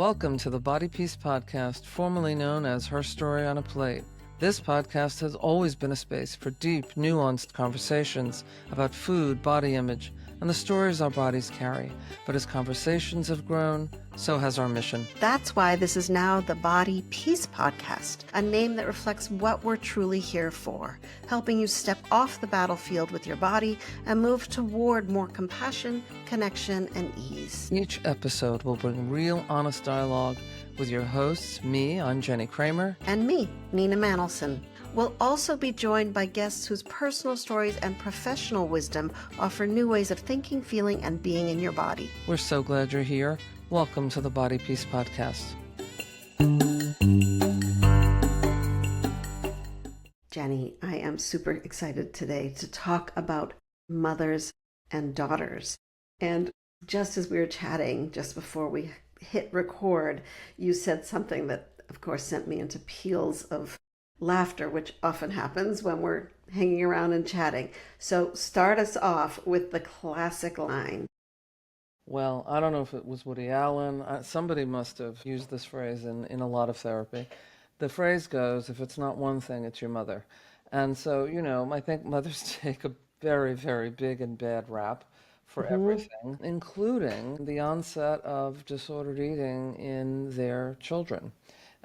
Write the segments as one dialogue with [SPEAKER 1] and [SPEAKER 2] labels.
[SPEAKER 1] Welcome to the Body Peace Podcast, formerly known as Her Story on a Plate. This podcast has always been a space for deep, nuanced conversations about food, body image, and the stories our bodies carry. But as conversations have grown, so has our mission.
[SPEAKER 2] That's why this is now the Body Peace Podcast, a name that reflects what we're truly here for, helping you step off the battlefield with your body and move toward more compassion, connection, and ease.
[SPEAKER 1] Each episode will bring real, honest dialogue with your hosts, me, I'm Jennie Kramer,
[SPEAKER 2] and me, Nina Manolson. We'll also be joined by guests whose personal stories and professional wisdom offer new ways of thinking, feeling, and being in your body.
[SPEAKER 1] We're so glad you're here. Welcome to the Body Peace Podcast.
[SPEAKER 2] Jennie, I am super excited today to talk about mothers and daughters. And just as we were chatting, just before we hit record, you said something that, of course, sent me into peals of laughter, which often happens when we're hanging around and chatting. So start us off with the classic line.
[SPEAKER 1] Well, I don't know if it was Woody Allen. Somebody must have used this phrase in a lot of therapy. The phrase goes, if it's not one thing, it's your mother. And so, I think mothers take a very, very big and bad rap for everything, including the onset of disordered eating in their children.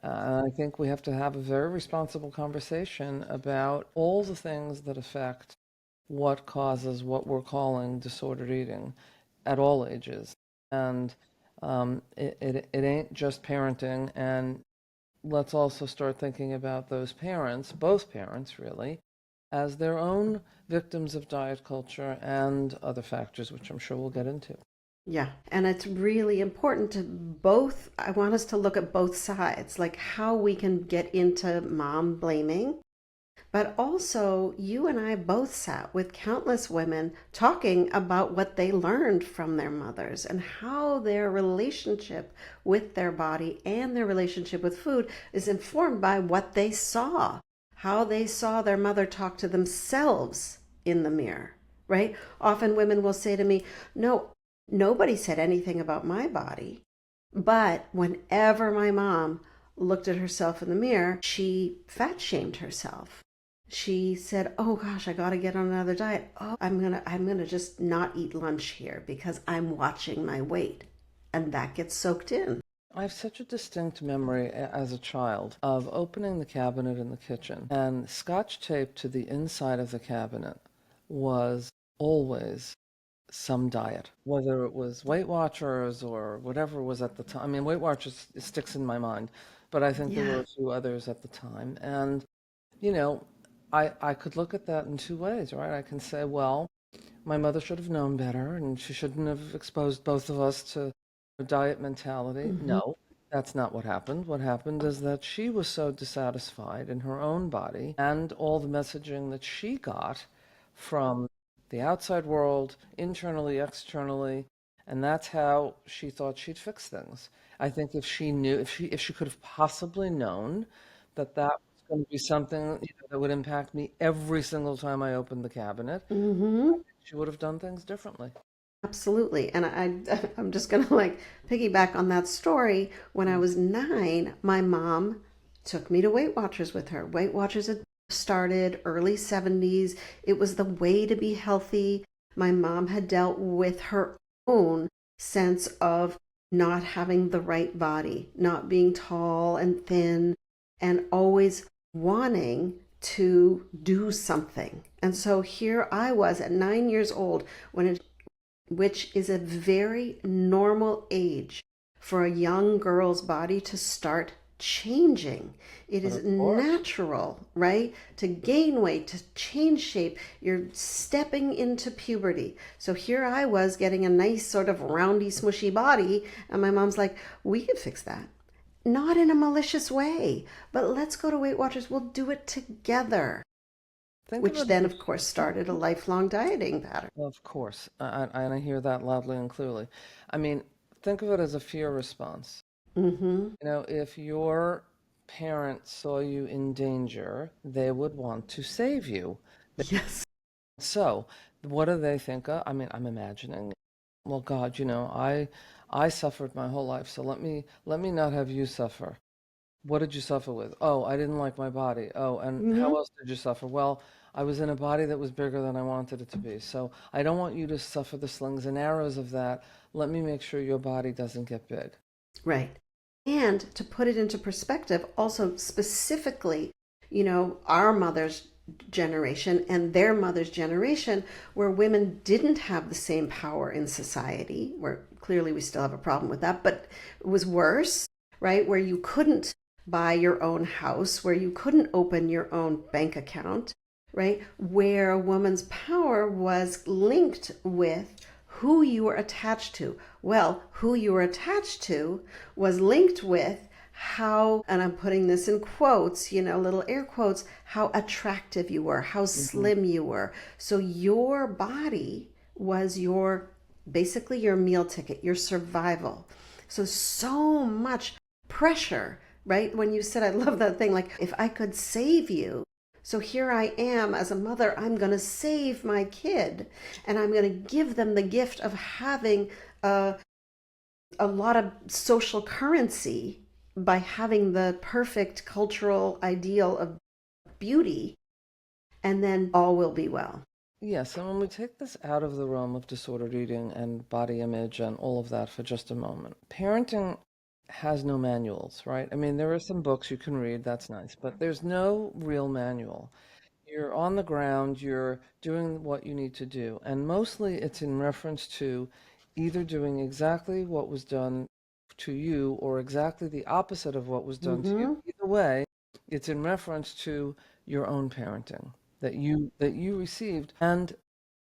[SPEAKER 1] I think we have to have a very responsible conversation about all the things that affect what causes what we're calling disordered eating at all ages. And it ain't just parenting. And let's also start thinking about those parents, both parents really, as their own victims of diet culture and other factors, which I'm sure we'll get into.
[SPEAKER 2] Yeah, and it's really important to I want us to look at both sides, like how we can get into mom blaming, but also you and I both sat with countless women talking about what they learned from their mothers and how their relationship with their body and their relationship with food is informed by what they saw, how they saw their mother talk to themselves in the mirror, right? Often women will say to me, no, nobody said anything about my body, but whenever my mom looked at herself in the mirror, she fat shamed herself. She said, oh gosh, I got to get on another diet. Oh, I'm going to just not eat lunch here because I'm watching my weight. And that gets soaked in.
[SPEAKER 1] I have such a distinct memory as a child of opening the cabinet in the kitchen, and Scotch tape to the inside of the cabinet was always some diet, whether it was Weight Watchers or whatever was at the time. I mean, Weight Watchers sticks in my mind, but I think there were a few others at the time. And, I could look at that in two ways, right? I can say, well, my mother should have known better and she shouldn't have exposed both of us to diet mentality. No, that's not what happened. What happened is that she was so dissatisfied in her own body and all the messaging that she got from the outside world, internally, externally, and that's how she thought she'd fix things. I think if she knew, if she could have possibly known that that was going to be something that would impact me every single time I opened the cabinet, she would have done things differently.
[SPEAKER 2] Absolutely. And I'm just going to piggyback on that story. When I was 9, my mom took me to Weight Watchers with her. Weight Watchers had started early 70s. It was the way to be healthy. My mom had dealt with her own sense of not having the right body, not being tall and thin, and always wanting to do something. And so here I was at 9 years old, which is a very normal age for a young girl's body to start changing. It is natural, right? To gain weight, to change shape. You're stepping into puberty. So here I was getting a nice sort of roundy, smushy body. And my mom's like, we could fix that. Not in a malicious way, but let's go to Weight Watchers. We'll do it together. Which then, of course, started a lifelong dieting pattern.
[SPEAKER 1] Of course. I hear that loudly and clearly. I mean, think of it as a fear response. If your parents saw you in danger, they would want to save you.
[SPEAKER 2] Yes.
[SPEAKER 1] So, what do they think of? I mean, I'm imagining well, God, I suffered my whole life, so let me not have you suffer. What did you suffer with? Oh, I didn't like my body. Oh, and how
[SPEAKER 2] Hmm.
[SPEAKER 1] else did you suffer? Well, I was in a body that was bigger than I wanted it to be. So I don't want you to suffer the slings and arrows of that. Let me make sure your body doesn't get big.
[SPEAKER 2] Right. And to put it into perspective, also specifically, our mother's generation and their mother's generation, where women didn't have the same power in society, where clearly we still have a problem with that, but it was worse, right? Where you couldn't buy your own house, where you couldn't open your own bank account, right? Where a woman's power was linked with who you were attached to. Well, who you were attached to was linked with how, and I'm putting this in quotes, little air quotes, how attractive you were, how
[SPEAKER 1] Hmm.
[SPEAKER 2] slim you were. So your body was basically your meal ticket, your survival. So much pressure, right? When you said, I love that thing, like, if I could save you. So here I am as a mother, I'm going to save my kid and I'm going to give them the gift of having a lot of social currency by having the perfect cultural ideal of beauty, and then all will be well.
[SPEAKER 1] Yes, and when we take this out of the realm of disordered eating and body image and all of that for just a moment, parenting has no manuals, right? I mean, there are some books you can read, that's nice, but there's no real manual. You're on the ground, you're doing what you need to do. And mostly it's in reference to either doing exactly what was done to you or exactly the opposite of what was done to you.
[SPEAKER 2] Mm-hmm.
[SPEAKER 1] Either way, it's in reference to your own parenting that you received, and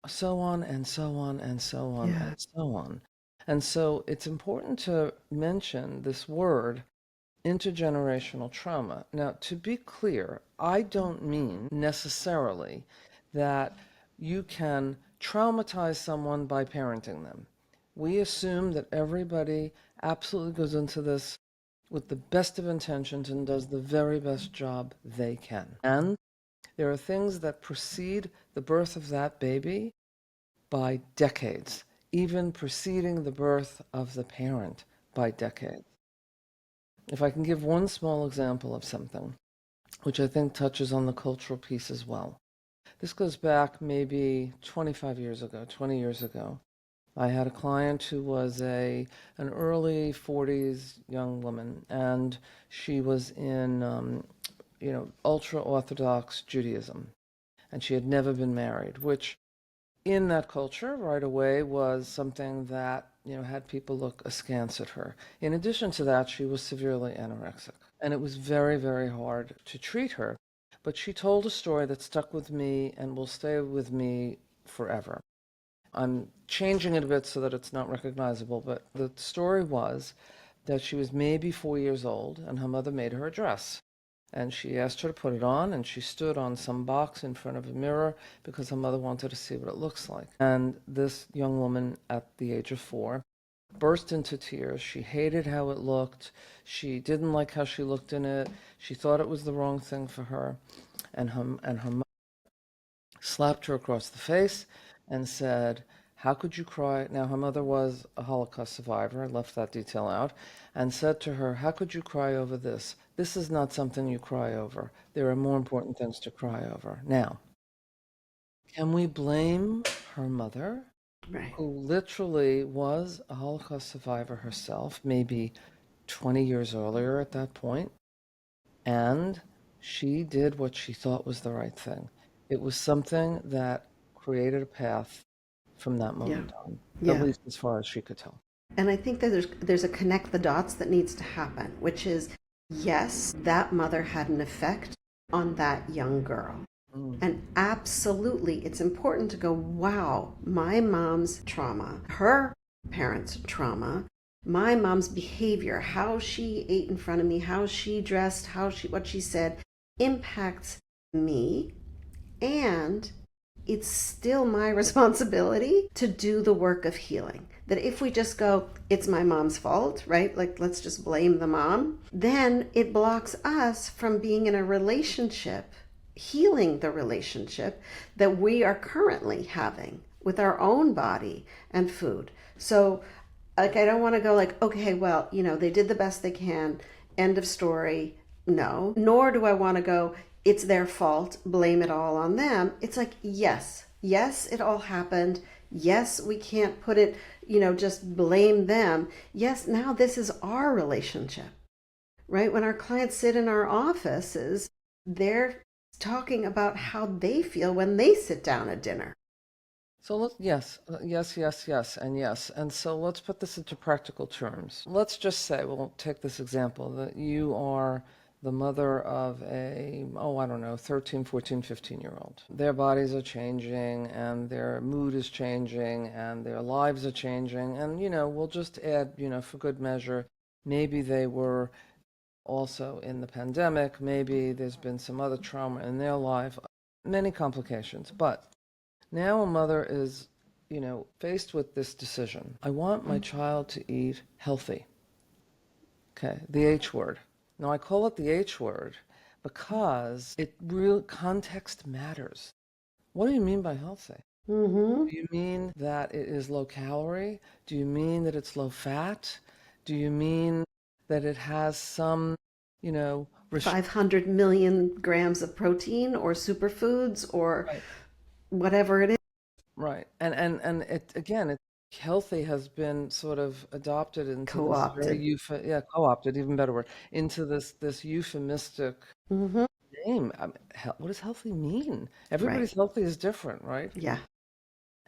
[SPEAKER 1] so on and so on and so on
[SPEAKER 2] Yeah.
[SPEAKER 1] and so on. And so it's important to mention this word intergenerational trauma. Now, to be clear, I don't mean necessarily that you can traumatize someone by parenting them. We assume that everybody absolutely goes into this with the best of intentions and does the very best job they can. And there are things that precede the birth of that baby by decades, even preceding the birth of the parent by decades. If I can give one small example of something, which I think touches on the cultural piece as well. This goes back maybe 25 years ago, 20 years ago. I had a client who was an early 40s young woman, and she was in, ultra Orthodox Judaism, and she had never been married, which in that culture right away was something that had people look askance at her. In addition to that, she was severely anorexic, and it was very, very hard to treat her. But she told a story that stuck with me and will stay with me forever. I'm changing it a bit so that it's not recognizable, but the story was that she was maybe 4 years old and her mother made her a dress. And she asked her to put it on, and she stood on some box in front of a mirror because her mother wanted to see what it looks like. And this young woman at the age of 4 burst into tears. She hated how it looked. She didn't like how she looked in it. She thought it was the wrong thing for her. And her mother slapped her across the face and said, "How could you cry?" Now, her mother was a Holocaust survivor, I left that detail out, and said to her, "How could you cry over this? This is not something you cry over. There are more important things to cry over." Now, can we blame her mother,
[SPEAKER 2] Right.
[SPEAKER 1] who literally was a Holocaust survivor herself, maybe 20 years earlier at that point, and she did what she thought was the right thing. It was something that created a path from that
[SPEAKER 2] Yeah.
[SPEAKER 1] moment on, at
[SPEAKER 2] Yeah.
[SPEAKER 1] least as far as she could tell.
[SPEAKER 2] And I think that there's a connect the dots that needs to happen, which is, yes, that mother had an effect on that young girl.
[SPEAKER 1] Mm.
[SPEAKER 2] And absolutely, it's important to go, wow, my mom's trauma, her parents' trauma, my mom's behavior, how she ate in front of me, how she dressed, what she said impacts me. And it's still my responsibility to do the work of healing. That if we just go, it's my mom's fault, right? Like, let's just blame the mom, then it blocks us from being in a relationship, healing the relationship that we are currently having with our own body and food. So, like, I don't want to go like, okay, well, they did the best they can, end of story. No. Nor do I want to go, it's their fault, blame it all on them. It's like, yes, it all happened. Yes, we can't put it, just blame them. Yes, now this is our relationship, right? When our clients sit in our offices, they're talking about how they feel when they sit down at dinner.
[SPEAKER 1] So yes, and yes. And so let's put this into practical terms. Let's just say, we'll take this example, that you are the mother of a, oh, I don't know, 13, 14, 15-year-old. Their bodies are changing and their mood is changing and their lives are changing. And, we'll just add, for good measure, maybe they were also in the pandemic, maybe there's been some other trauma in their life, many complications. But now a mother is, faced with this decision. I want my child to eat healthy. Okay, the H word. Now I call it the H word because it real context matters. What do you mean by healthy?
[SPEAKER 2] Mm-hmm.
[SPEAKER 1] Do you mean that it is low calorie? Do you mean that it's low fat? Do you mean that it has some,
[SPEAKER 2] 500 million grams of protein or superfoods or
[SPEAKER 1] right,
[SPEAKER 2] whatever it is.
[SPEAKER 1] right. And it again, healthy has been sort of adopted into this very
[SPEAKER 2] Co-opted.
[SPEAKER 1] co-opted, even better word, into this euphemistic
[SPEAKER 2] Mm-hmm.
[SPEAKER 1] name. I mean, what does healthy mean?
[SPEAKER 2] Right.
[SPEAKER 1] Everybody's healthy is different, right?
[SPEAKER 2] Yeah.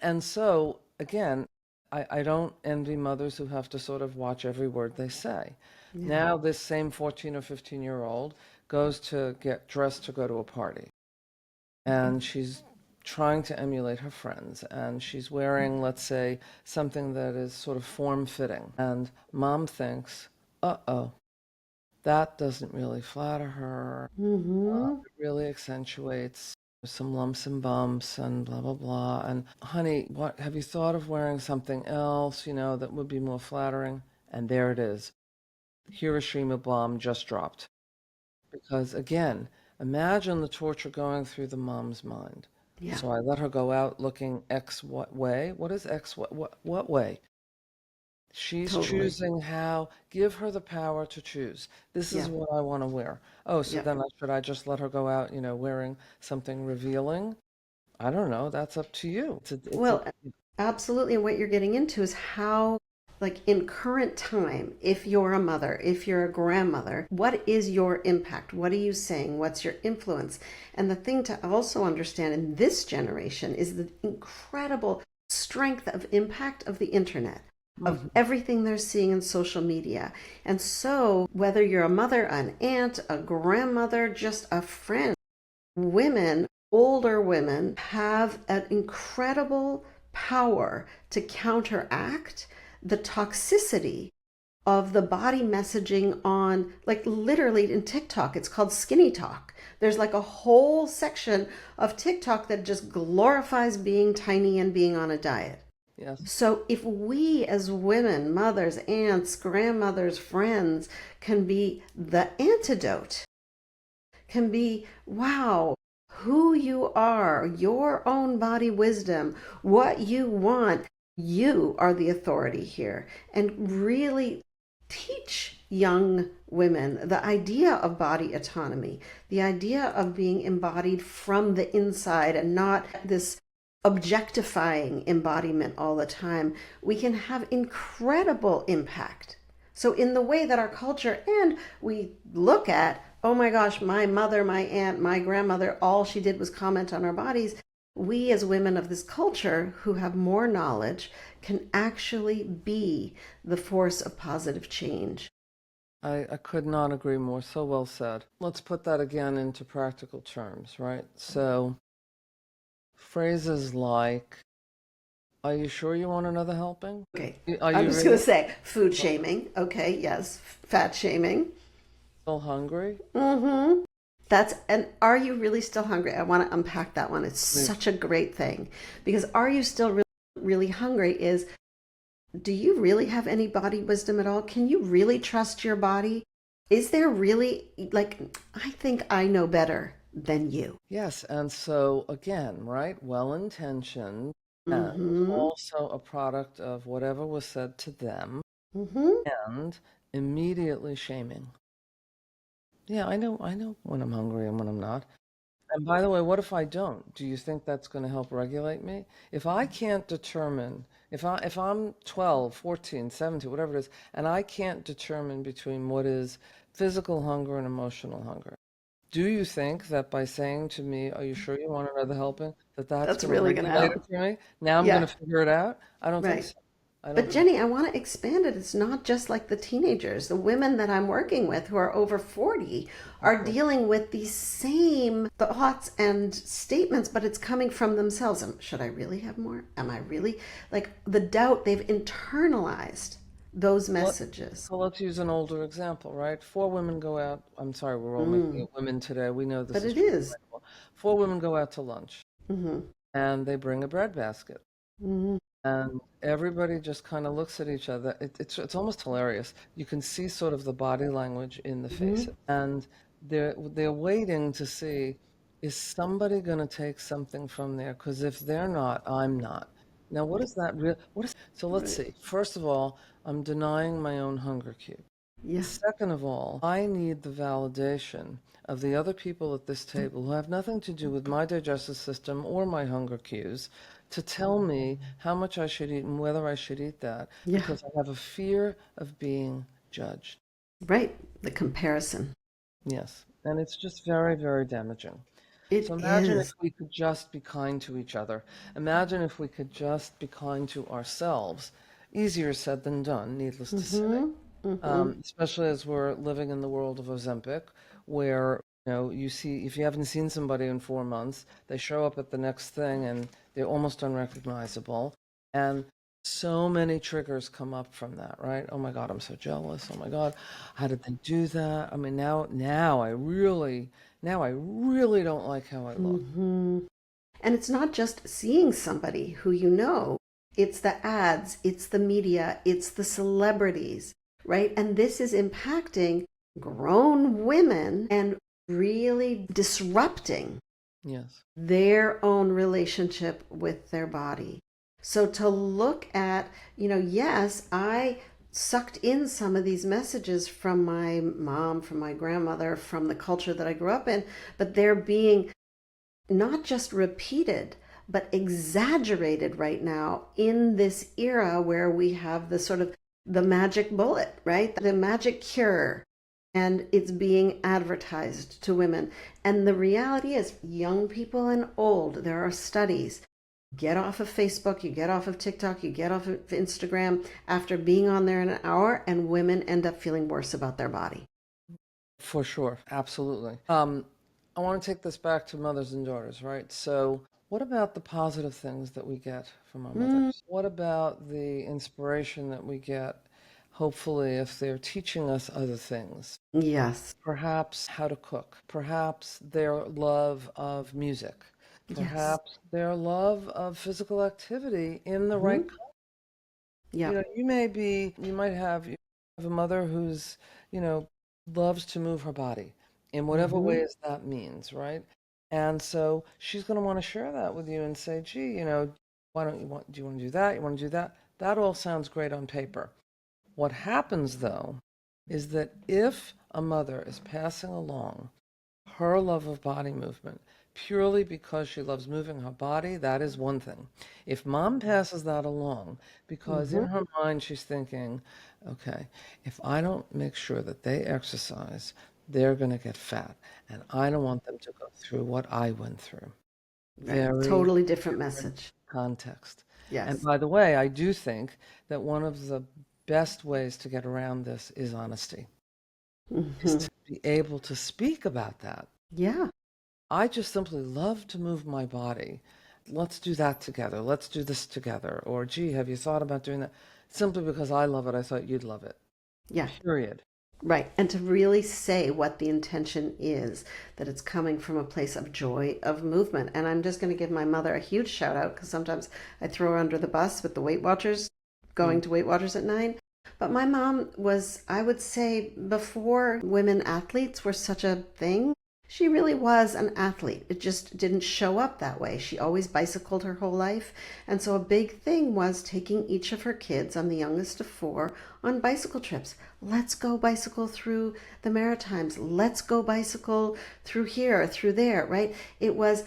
[SPEAKER 1] And so, again, I don't envy mothers who have to sort of watch every word they say.
[SPEAKER 2] Yeah.
[SPEAKER 1] Now, this same 14 or 15-year-old goes to get dressed to go to a party, and she's trying to emulate her friends, and she's wearing, let's say, something that is sort of form-fitting. And mom thinks, uh-oh, that doesn't really flatter her.
[SPEAKER 2] Mm-hmm.
[SPEAKER 1] It really accentuates some lumps and bumps and blah, blah, blah. And honey, what have you thought of wearing something else, that would be more flattering? And there it is. Hiroshima bomb just dropped. Because again, imagine the torture going through the mom's mind.
[SPEAKER 2] Yeah.
[SPEAKER 1] So I let her go out looking X what way? What is X what way? She's
[SPEAKER 2] Totally.
[SPEAKER 1] choosing how. Give her the power to choose. This is
[SPEAKER 2] Yeah.
[SPEAKER 1] what I want to wear. Oh, so
[SPEAKER 2] Yeah.
[SPEAKER 1] then should I just let her go out, wearing something revealing? I don't know. That's up to you.
[SPEAKER 2] Well, absolutely. And what you're getting into is how, like, in current time, if you're a mother, if you're a grandmother, what is your impact? What are you saying? What's your influence? And the thing to also understand in this generation is the incredible strength of impact of the internet, of
[SPEAKER 1] Mhm.
[SPEAKER 2] everything they're seeing in social media. And so, whether you're a mother, an aunt, a grandmother, just a friend, women, older women, have an incredible power to counteract the toxicity of the body messaging on, like, literally in TikTok. It's called skinny talk. There's like a whole section of TikTok that just glorifies being tiny and being on a diet.
[SPEAKER 1] Yes.
[SPEAKER 2] So if we as women, mothers, aunts, grandmothers, friends, can be the antidote, can be, wow, who you are, your own body wisdom, what you want, you are the authority here. And really teach young women the idea of body autonomy, the idea of being embodied from the inside and not this objectifying embodiment all the time. We can have incredible impact. So, in the way that our culture, and we look at, oh my gosh, my mother, my aunt, my grandmother, all she did was comment on our bodies. We, as women of this culture who have more knowledge, can actually be the force of positive change.
[SPEAKER 1] I could not agree more. So well said. Let's put that again into practical terms, right? So phrases like, are you sure you want another helping?
[SPEAKER 2] Okay,
[SPEAKER 1] Are
[SPEAKER 2] I'm
[SPEAKER 1] you
[SPEAKER 2] just going
[SPEAKER 1] really
[SPEAKER 2] to say food shaming. Okay, yes, fat shaming.
[SPEAKER 1] still hungry?
[SPEAKER 2] Mm-hmm. And are you really still hungry? I want to unpack that one. It's
[SPEAKER 1] Please.
[SPEAKER 2] such a great thing because are you still really hungry is, do you really have any body wisdom at all? Can you really trust your body? Is there really, like, I think I know better than you.
[SPEAKER 1] Yes, and so again, right? Well-intentioned. and
[SPEAKER 2] Mm-hmm.
[SPEAKER 1] also a product of whatever was said to them
[SPEAKER 2] Mm-hmm.
[SPEAKER 1] and immediately shaming. Yeah, I know when I'm hungry and when I'm not. And by the way, what if I don't? Do you think that's going to help regulate me? If I can't determine, if I'm 12, 14, 17, whatever it is, and I can't determine between what is physical hunger and emotional hunger, do you think that by saying to me, "Are you sure you want another helping?" that that's
[SPEAKER 2] That's
[SPEAKER 1] going to
[SPEAKER 2] really going to
[SPEAKER 1] regulate
[SPEAKER 2] help.
[SPEAKER 1] it for me? Now I'm going
[SPEAKER 2] Yeah,
[SPEAKER 1] to figure it out? I don't think
[SPEAKER 2] right.
[SPEAKER 1] so. I don't
[SPEAKER 2] But
[SPEAKER 1] think.
[SPEAKER 2] Jenny, I want to expand it. It's not just like the teenagers. The women that I'm working with who are over 40 are
[SPEAKER 1] Okay.
[SPEAKER 2] dealing with these same thoughts and statements, but it's coming from themselves. Should I really have more? Am I really? Like the doubt, they've internalized those
[SPEAKER 1] Let,
[SPEAKER 2] messages.
[SPEAKER 1] so let's use an older example, right? Four women go out. I'm sorry, we're all making
[SPEAKER 2] Mm,
[SPEAKER 1] it women today. We know this
[SPEAKER 2] but
[SPEAKER 1] is
[SPEAKER 2] it
[SPEAKER 1] true.
[SPEAKER 2] is.
[SPEAKER 1] Four women go out to lunch
[SPEAKER 2] Mm-hmm.
[SPEAKER 1] and they bring a bread basket.
[SPEAKER 2] Mm-hmm.
[SPEAKER 1] And everybody just kind of looks at each other. It's almost hilarious. You can see sort of the body language in the
[SPEAKER 2] Mm-hmm.
[SPEAKER 1] faces. And they're waiting to see, is somebody going to take something from there? Because if they're not, I'm not. Now, what is that real? So let's
[SPEAKER 2] Right.
[SPEAKER 1] see. First of all, I'm denying my own hunger cue.
[SPEAKER 2] Yeah.
[SPEAKER 1] Second of all, I need the validation of the other people at this table who have nothing to do with my digestive system or my hunger cues to tell me how much I should eat and whether I should eat that
[SPEAKER 2] Yeah.
[SPEAKER 1] because I have a fear of being judged.
[SPEAKER 2] Right. The comparison.
[SPEAKER 1] Yes. And it's just very, very damaging. So
[SPEAKER 2] It
[SPEAKER 1] imagine if
[SPEAKER 2] is.
[SPEAKER 1] we could just be kind to each other. Imagine if we could just be kind to ourselves. Easier said than done, needless to say.
[SPEAKER 2] Mm-hmm. Mm-hmm.
[SPEAKER 1] Especially as we're living in the world of Ozempic, where you see if you haven't seen somebody in 4 months, they show up at the next thing and they're almost unrecognizable. And so many triggers come up from that, right? Oh my God, I'm so jealous. Oh my God, how did they do that? I mean, now I really don't like how I look.
[SPEAKER 2] Mm-hmm. And it's not just seeing somebody who you know, it's the ads, it's the media, it's the celebrities, right? And this is impacting grown women and really disrupting
[SPEAKER 1] Yes.
[SPEAKER 2] their own relationship with their body. So to look at, yes, I sucked in some of these messages from my mom, from my grandmother, from the culture that I grew up in, but they're being not just repeated, but exaggerated right now in this era where we have the sort of the magic bullet, right? The magic cure. And it's being advertised to women. And the reality is, young people and old, there are studies. Get off of Facebook, you get off of TikTok, you get off of Instagram after being on there an hour, and women end up feeling worse about their body.
[SPEAKER 1] For sure, absolutely. I want to take this back to mothers and daughters, right? So, what about the positive things that we get from our
[SPEAKER 2] Mm,
[SPEAKER 1] mothers? What about the inspiration that we get, hopefully, if they're teaching us other things?
[SPEAKER 2] yes.
[SPEAKER 1] Perhaps how to cook, perhaps their love of music,
[SPEAKER 2] Yes.
[SPEAKER 1] perhaps their love of physical activity in the right.
[SPEAKER 2] Hmm. Yeah.
[SPEAKER 1] You might have a mother who's, you know, loves to move her body in whatever
[SPEAKER 2] Hmm.
[SPEAKER 1] ways that means, right? And so she's going to want to share that with you and say, gee, do you want to do that? You want to do that? That all sounds great on paper. What happens though is that if a mother is passing along her love of body movement purely because she loves moving her body, that is one thing. If mom passes that along because in
[SPEAKER 2] Hmm.
[SPEAKER 1] her mind she's thinking, okay, if I don't make sure that they exercise, they're going to get fat, and I don't want them to go through what I went through.
[SPEAKER 2] Right.
[SPEAKER 1] Very
[SPEAKER 2] Totally different
[SPEAKER 1] different
[SPEAKER 2] message.
[SPEAKER 1] context. And
[SPEAKER 2] Yes.
[SPEAKER 1] by the way, I do think that one of the best ways to get around this is honesty, is
[SPEAKER 2] Hmm.
[SPEAKER 1] to be able to speak about that.
[SPEAKER 2] Yeah.
[SPEAKER 1] I just simply love to move my body. Let's do that together. Let's do this together. Or, gee, have you thought about doing that? Simply because I love it, I thought you'd love it.
[SPEAKER 2] Yeah.
[SPEAKER 1] Period.
[SPEAKER 2] Right. And to really say what the intention is, that it's coming from a place of joy, of movement. And I'm just going to give my mother a huge shout out because sometimes I throw her under the bus with the Weight Watchers,
[SPEAKER 1] Mm.
[SPEAKER 2] going to Weight Watchers at 9. But my mom was, I would say, before women athletes were such a thing, She really was an athlete. It just didn't show up that way. She always bicycled her whole life. And so a big thing was taking each of her kids, I'm the youngest of four, on bicycle trips. Let's go bicycle through the Maritimes. Let's go bicycle through here, through there, right? It was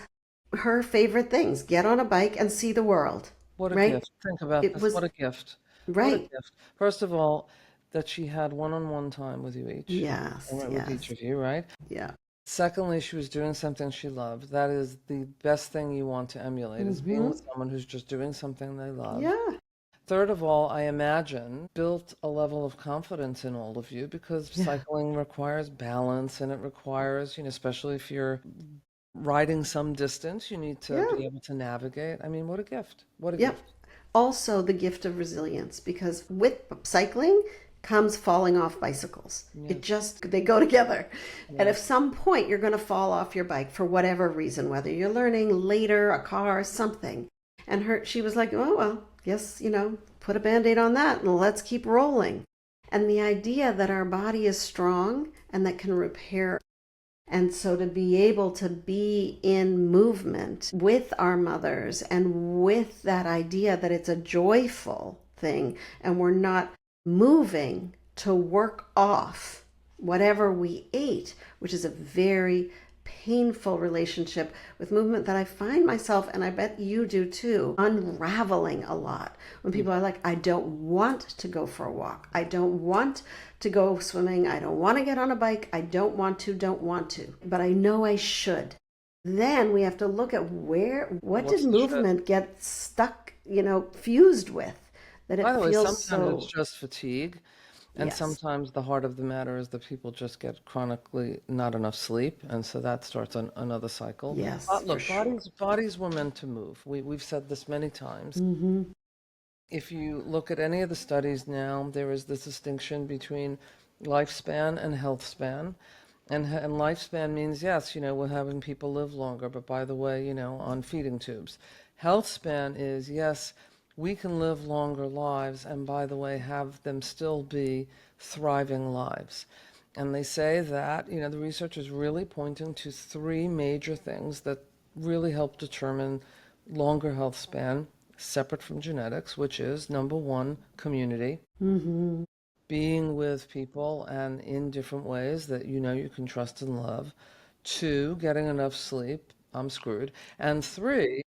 [SPEAKER 2] her favorite things. Get on a bike and see the world,
[SPEAKER 1] What a
[SPEAKER 2] right?
[SPEAKER 1] gift. Think about
[SPEAKER 2] It
[SPEAKER 1] this.
[SPEAKER 2] was
[SPEAKER 1] What a gift. What a
[SPEAKER 2] right.
[SPEAKER 1] gift. First of all, that she had one-on-one time with you each,
[SPEAKER 2] Yes,
[SPEAKER 1] or with each
[SPEAKER 2] yes.
[SPEAKER 1] of you, right?
[SPEAKER 2] Yeah.
[SPEAKER 1] Secondly, she was doing something she loved. That is the best thing you want to emulate, is being
[SPEAKER 2] Mm-hmm.
[SPEAKER 1] with someone who's just doing something they love.
[SPEAKER 2] Yeah.
[SPEAKER 1] Third of all, I imagine built a level of confidence in all of you because
[SPEAKER 2] Yeah.
[SPEAKER 1] cycling requires balance and it requires, especially if you're riding some distance, you need to
[SPEAKER 2] Yeah.
[SPEAKER 1] be able to navigate. I mean, what a gift. What a
[SPEAKER 2] Yep.
[SPEAKER 1] gift.
[SPEAKER 2] Also, the gift of resilience, because with cycling comes falling off bicycles. It
[SPEAKER 1] Yes.
[SPEAKER 2] just, they go together. And
[SPEAKER 1] Yeah.
[SPEAKER 2] if some point you're going to fall off your bike for whatever reason, whether you're learning later, a car, something. And she was like, oh, well, yes, put a band aid on that and let's keep rolling. And the idea that our body is strong and that can repair, and so to be able to be in movement with our mothers and with that idea that it's a joyful thing and we're not moving to work off whatever we ate, which is a very painful relationship with movement that I find myself, and I bet you do too, unraveling a lot. When
[SPEAKER 1] Yeah.
[SPEAKER 2] people are like, I don't want to go for a walk. I don't want to go swimming. I don't want to get on a bike. I don't want to, but I know I should. Then we have to look at what did
[SPEAKER 1] What's the should?
[SPEAKER 2] movement get stuck, fused with, that
[SPEAKER 1] By
[SPEAKER 2] it
[SPEAKER 1] the way,
[SPEAKER 2] feels
[SPEAKER 1] sometimes it's
[SPEAKER 2] so,
[SPEAKER 1] just fatigue, and
[SPEAKER 2] yes,
[SPEAKER 1] sometimes the heart of the matter is that people just get chronically not enough sleep, and so that starts another cycle.
[SPEAKER 2] yes, for
[SPEAKER 1] Look,
[SPEAKER 2] sure.
[SPEAKER 1] bodies were meant to move. We've said this many times.
[SPEAKER 2] Mm-hmm.
[SPEAKER 1] If you look at any of the studies now, there is this distinction between lifespan and health span. And lifespan means, yes, we're having people live longer, but by the way, on feeding tubes. Health span is, yes, we can live longer lives, and by the way, have them still be thriving lives. And they say that, the research is really pointing to three major things that really help determine longer health span, separate from genetics, which is number one, community,
[SPEAKER 2] Mm-hmm.
[SPEAKER 1] being with people and in different ways that you can trust and love. Two, getting enough sleep. I'm screwed. And three,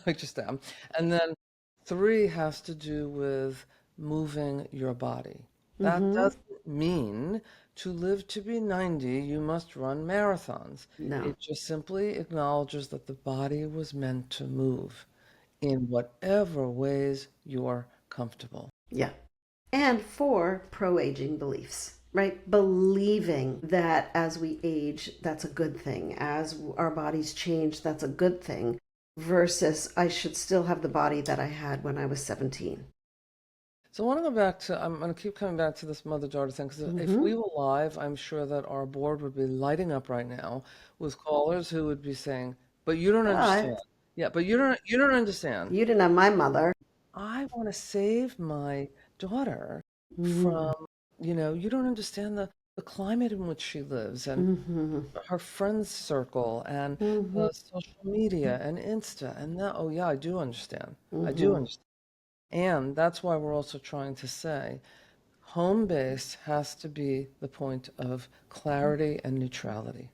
[SPEAKER 1] I just am. And then three has to do with moving your body. That
[SPEAKER 2] Mm-hmm.
[SPEAKER 1] doesn't mean to live to be 90, you must run marathons.
[SPEAKER 2] No.
[SPEAKER 1] It just simply acknowledges that the body was meant to move in whatever ways you're comfortable.
[SPEAKER 2] Yeah. And for pro-aging beliefs, right? Believing that as we age, that's a good thing. As our bodies change, that's a good thing. Versus, I should still have the body that I had when I was 17.
[SPEAKER 1] So I want to go back to, I'm going to keep coming back to this mother-daughter thing, because if
[SPEAKER 2] Mm-hmm.
[SPEAKER 1] we were live, I'm sure that our board would be lighting up right now with callers who would be saying, but you don't understand.
[SPEAKER 2] But
[SPEAKER 1] Yeah, but you don't understand.
[SPEAKER 2] you didn't have my mother.
[SPEAKER 1] I want to save my daughter
[SPEAKER 2] Mm-hmm.
[SPEAKER 1] from, you don't understand the climate in which she lives and
[SPEAKER 2] Mm-hmm.
[SPEAKER 1] her friends circle and
[SPEAKER 2] Mm-hmm.
[SPEAKER 1] the social media and Insta. And now, oh yeah, I do understand. I do
[SPEAKER 2] Mm-hmm.
[SPEAKER 1] understand. And that's why we're also trying to say home base has to be the point of clarity and neutrality.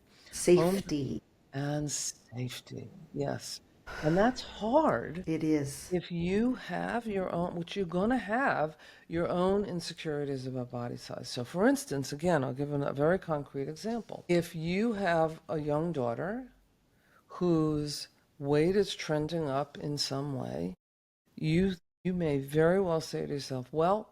[SPEAKER 1] Home
[SPEAKER 2] Safety.
[SPEAKER 1] and safety. Yes. And that's hard
[SPEAKER 2] It is.
[SPEAKER 1] if you have your own, which you're going to have, your own insecurities about body size. So, for instance, again, I'll give a very concrete example. If you have a young daughter whose weight is trending up in some way, you you may very well say to yourself, well,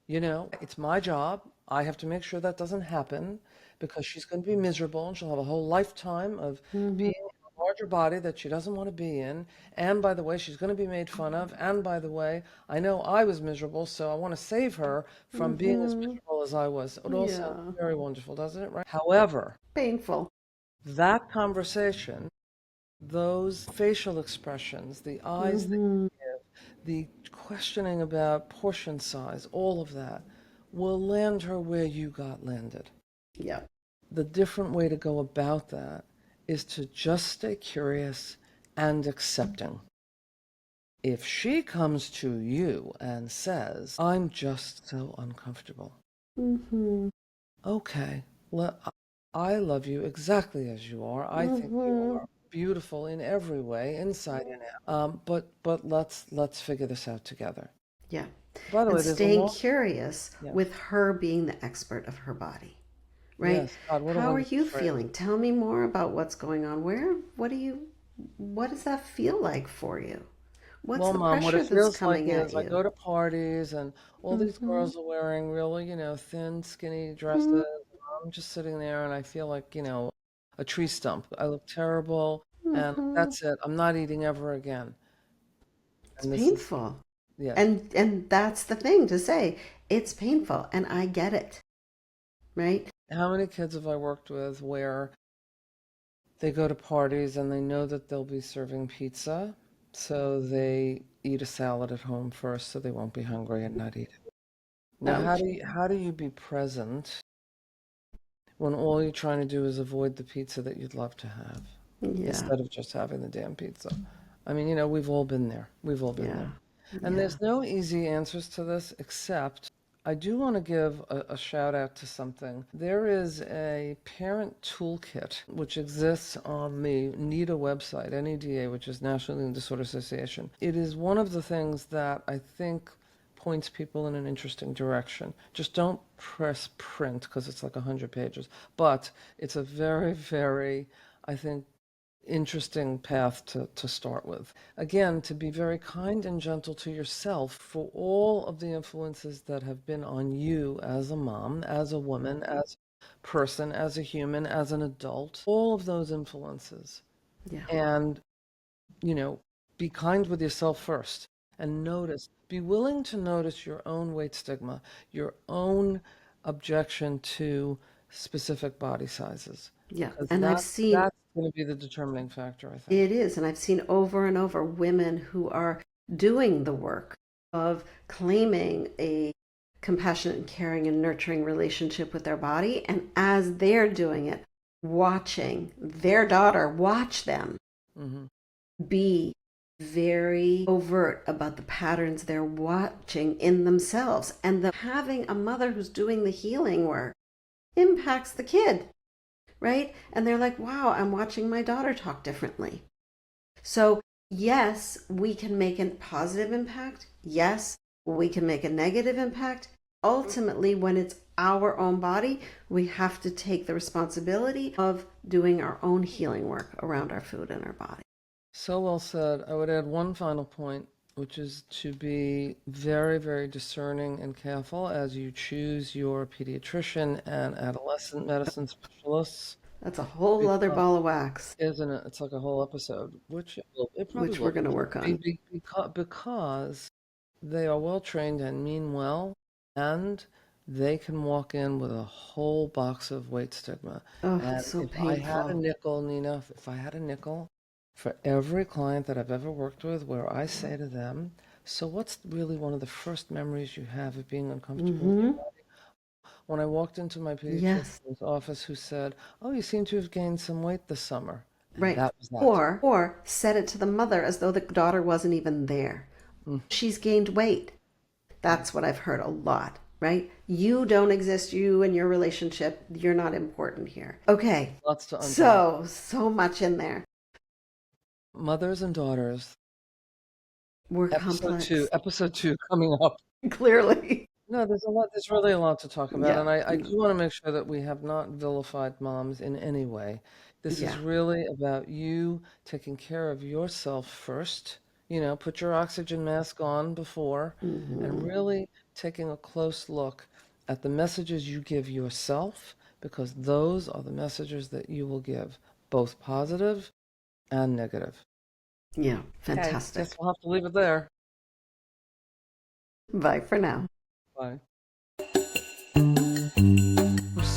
[SPEAKER 1] it's my job. I have to make sure that doesn't happen because she's going to be miserable and she'll have a whole lifetime of
[SPEAKER 2] Mm-hmm.
[SPEAKER 1] being in a larger body that she doesn't want to be in. And by the way, she's going to be made fun of. And by the way, I know I was miserable, so I want to save her from being as
[SPEAKER 2] Mm-hmm.
[SPEAKER 1] miserable as I was. It all sounds
[SPEAKER 2] Yeah.
[SPEAKER 1] very wonderful, doesn't it? Right? However,
[SPEAKER 2] Painful.
[SPEAKER 1] that conversation, those facial expressions, the eyes that
[SPEAKER 2] Mm-hmm.
[SPEAKER 1] the questioning about portion size, all of that will land her where you got landed.
[SPEAKER 2] Yeah.
[SPEAKER 1] The different way to go about that is to just stay curious and accepting. If she comes to you and says, I'm just so uncomfortable, okay, I love you exactly as you are. I think you are beautiful in every way, inside and out. But let's figure this out together.
[SPEAKER 2] Yeah.
[SPEAKER 1] By the
[SPEAKER 2] And
[SPEAKER 1] way, there's a
[SPEAKER 2] staying
[SPEAKER 1] long,
[SPEAKER 2] curious
[SPEAKER 1] yeah,
[SPEAKER 2] with her being the expert of her body, right?
[SPEAKER 1] yes, God, what a
[SPEAKER 2] How are
[SPEAKER 1] wonderful
[SPEAKER 2] you
[SPEAKER 1] phrase.
[SPEAKER 2] feeling? Tell me more about what's going on. What does that feel like for you? What's
[SPEAKER 1] Well,
[SPEAKER 2] the
[SPEAKER 1] Mom, what it
[SPEAKER 2] pressure that's
[SPEAKER 1] feels like
[SPEAKER 2] coming at
[SPEAKER 1] is I
[SPEAKER 2] you?
[SPEAKER 1] go to parties and all these girls are wearing really, thin, skinny dresses. And I'm just sitting there and I feel like, a tree stump. I look terrible and that's it. I'm not eating ever again.
[SPEAKER 2] It's
[SPEAKER 1] And this is,
[SPEAKER 2] painful.
[SPEAKER 1] yes.
[SPEAKER 2] And that's the thing to say. It's painful and I get it, right?
[SPEAKER 1] How many kids have I worked with where they go to parties and they know that they'll be serving pizza, so they eat a salad at home first so they won't be hungry and not eat it. Now,
[SPEAKER 2] Ouch.
[SPEAKER 1] how do you be present when all you're trying to do is avoid the pizza that you'd love to have
[SPEAKER 2] Yeah.
[SPEAKER 1] instead of just having the damn pizza? I mean, we've all been there. We've all been
[SPEAKER 2] Yeah.
[SPEAKER 1] there. And
[SPEAKER 2] Yeah.
[SPEAKER 1] there's no easy answers to this, except I do want to give a shout out to something. There is a parent toolkit which exists on the NEDA website, NEDA, which is National Eating Disorder Association. It is one of the things that I think points people in an interesting direction. Just don't press print because it's like 100 pages. But it's a very, very, I think, interesting path to start with. Again, to be very kind and gentle to yourself for all of the influences that have been on you as a mom, as a woman, as a person, as a human, as an adult, all of those influences.
[SPEAKER 2] Yeah.
[SPEAKER 1] And, you know, be kind with yourself first and be willing to notice your own weight stigma, your own objection to specific body sizes,
[SPEAKER 2] Yeah.
[SPEAKER 1] because
[SPEAKER 2] And
[SPEAKER 1] that's going to be the determining factor, I think.
[SPEAKER 2] it is, and I've seen over and over women who are doing the work of claiming a compassionate and caring and nurturing relationship with their body. And as they're doing it, watching their daughter watch them
[SPEAKER 1] Hmm.
[SPEAKER 2] be very overt about the patterns they're watching in themselves. And having a mother who's doing the healing work impacts the kid, right? And they're like, wow, I'm watching my daughter talk differently. So, yes, we can make a positive impact. Yes, we can make a negative impact. Ultimately, when it's our own body, we have to take the responsibility of doing our own healing work around our food and our body.
[SPEAKER 1] So well said. I would add one final point, which is to be very, very discerning and careful as you choose your pediatrician and adolescent medicine specialists.
[SPEAKER 2] That's a whole other
[SPEAKER 1] Because,
[SPEAKER 2] ball of wax,
[SPEAKER 1] isn't it? It's like a whole episode, which it probably
[SPEAKER 2] which we're
[SPEAKER 1] will
[SPEAKER 2] going to work
[SPEAKER 1] be,
[SPEAKER 2] on.
[SPEAKER 1] because they are well trained and mean well, and they can walk in with a whole box of weight stigma.
[SPEAKER 2] Oh,
[SPEAKER 1] And
[SPEAKER 2] it's so
[SPEAKER 1] if I had a
[SPEAKER 2] painful.
[SPEAKER 1] nickel, Nina, if I had a nickel for every client that I've ever worked with where I say to them, so what's really one of the first memories you have of being uncomfortable in your
[SPEAKER 2] Mm-hmm.
[SPEAKER 1] body? When I walked into my
[SPEAKER 2] Yes,
[SPEAKER 1] pediatrician's office, who said, oh, you seem to have gained some weight this summer. And
[SPEAKER 2] right.
[SPEAKER 1] that was that.
[SPEAKER 2] Or said it to the mother as though the daughter wasn't even there.
[SPEAKER 1] Mm,
[SPEAKER 2] She's gained weight.
[SPEAKER 1] yeah.
[SPEAKER 2] That's what I've heard a lot, right? You don't exist, you and your relationship, you're not important here. Okay,
[SPEAKER 1] Lots to unpack.
[SPEAKER 2] so much in there.
[SPEAKER 1] Mothers and daughters,
[SPEAKER 2] We're complex,
[SPEAKER 1] episode two coming up.
[SPEAKER 2] clearly.
[SPEAKER 1] No, there's really a lot to talk about,
[SPEAKER 2] Yeah,
[SPEAKER 1] and I do want to make sure that we have not vilified moms in any way. This is
[SPEAKER 2] yeah.
[SPEAKER 1] really about you taking care of yourself first. Put your oxygen mask on before, and
[SPEAKER 2] Hmm.
[SPEAKER 1] really taking a close look at the messages you give yourself, because those are the messages that you will give, both positive and negative.
[SPEAKER 2] Yeah,
[SPEAKER 1] Okay,
[SPEAKER 2] fantastic.
[SPEAKER 1] guess we'll have to leave it there.
[SPEAKER 2] Bye for now.
[SPEAKER 1] Bye.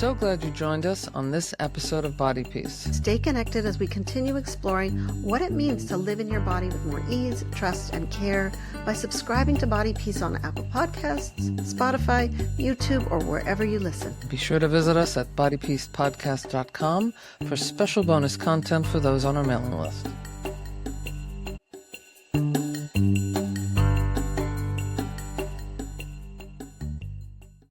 [SPEAKER 1] so glad you joined us on this episode of Body Peace.
[SPEAKER 2] Stay connected as we continue exploring what it means to live in your body with more ease, trust, and care by subscribing to Body Peace on Apple Podcasts, Spotify, YouTube, or wherever you listen.
[SPEAKER 1] Be sure to visit us at bodypeacepodcast.com for special bonus content for those on our mailing list.